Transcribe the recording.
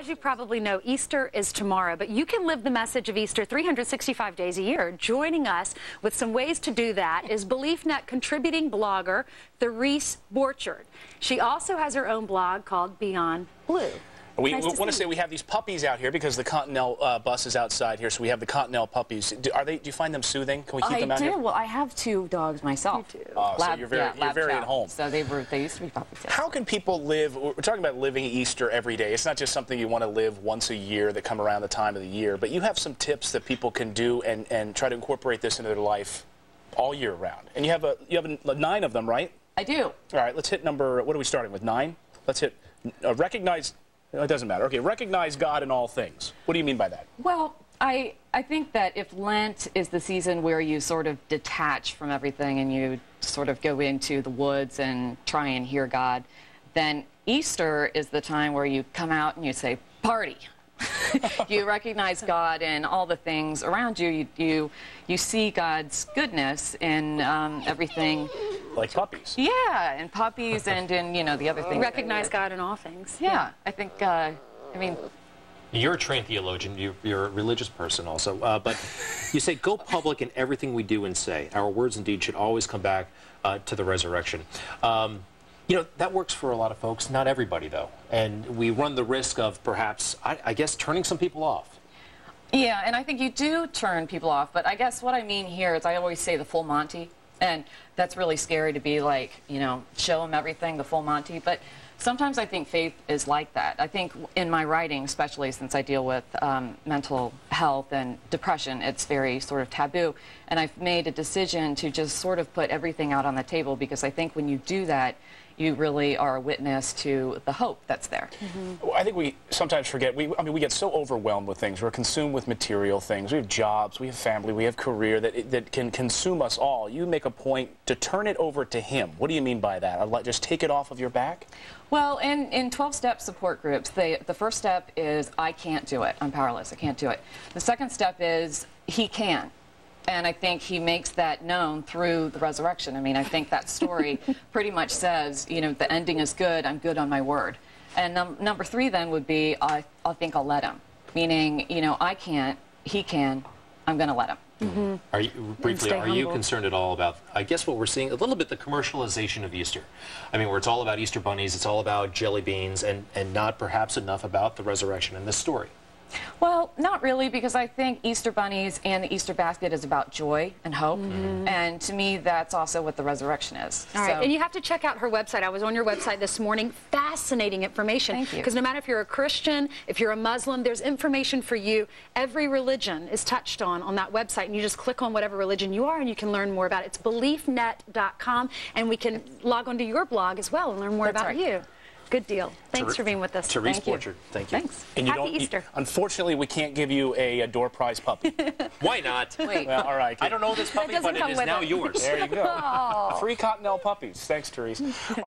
as you probably know, Easter is tomorrow, but you can live the message of Easter 365 days a year. Joining us with some ways to do that is BeliefNet contributing blogger Therese Borchard. She also has her own blog called Beyond Blue. We want to say we have these puppies out here because the Continental bus is outside here, so we have the Continental puppies. Do you find them soothing? Can we keep them out here? Well, I have 2 dogs myself. You do. So you're very at home. So they used to be puppies. Yes. How can people live? We're talking about living Easter every day. It's not just something you want to live once a year that come around the time of the year, but you have some tips that people can do and try to incorporate this into their life all year round. And you have 9 of them, right? I do. All right, let's hit number. What are we starting with? 9. Let's hit recognize. It doesn't matter. Okay, recognize God in all things. What do you mean by that? Well, I think that if Lent is the season where you sort of detach from everything and you sort of go into the woods and try and hear God, then Easter is the time where you come out and you say, party. You recognize God in all the things around you. You see God's goodness in everything. Like puppies. Yeah, and puppies and in, the other things. Recognize God in all things. Yeah, I think, I mean... You're a trained theologian. You're a religious person also. But you say, go public in everything we do and say. Our words and deeds should always come back to the resurrection. That works for a lot of folks. Not everybody, though. And we run the risk of perhaps, I guess, turning some people off. Yeah, and I think you do turn people off. But I guess what I mean here is I always say the full Monty. And that's really scary to be like, show them everything, the full Monty. But sometimes I think faith is like that. I think in my writing, especially since I deal with mental health and depression, it's very sort of taboo. And I've made a decision to just sort of put everything out on the table because I think when you do that, you really are a witness to the hope that's there. Mm-hmm. I think we sometimes forget, we get so overwhelmed with things. We're consumed with material things. We have jobs, we have family, we have career that can consume us all. You make a point to turn it over to Him. What do you mean by that? Just take it off of your back? Well, in 12-step support groups, the first step is, I can't do it. I'm powerless. I can't do it. The second step is, He can. And I think He makes that known through the resurrection. I mean, I think that story pretty much says, the ending is good, I'm good on my word. And number 3 then would be, I think I'll let Him. Meaning, I can't, He can, I'm going to let Him. Mm-hmm. Are you concerned at all about, I guess what we're seeing, a little bit the commercialization of Easter? I mean, where it's all about Easter bunnies, it's all about jelly beans, and not perhaps enough about the resurrection in this story? Well, not really, because I think Easter bunnies and the Easter basket is about joy and hope. Mm-hmm. And to me, that's also what the resurrection is. All right, and you have to check out her website. I was on your website this morning. Fascinating information. Thank you. Because no matter if you're a Christian, if you're a Muslim, there's information for you. Every religion is touched on that website, and you just click on whatever religion you are, and you can learn more about it. It's BeliefNet.com, and we can log onto your blog as well and learn more about you. Good deal. Thanks for being with us. Therese Borchard, thank you. Thanks. And Happy Easter. Unfortunately, we can't give you a door prize puppy. Why not? Wait. Well, all right. I don't know this puppy, but it is now yours. There you go. Free Continental puppies. Thanks, Therese.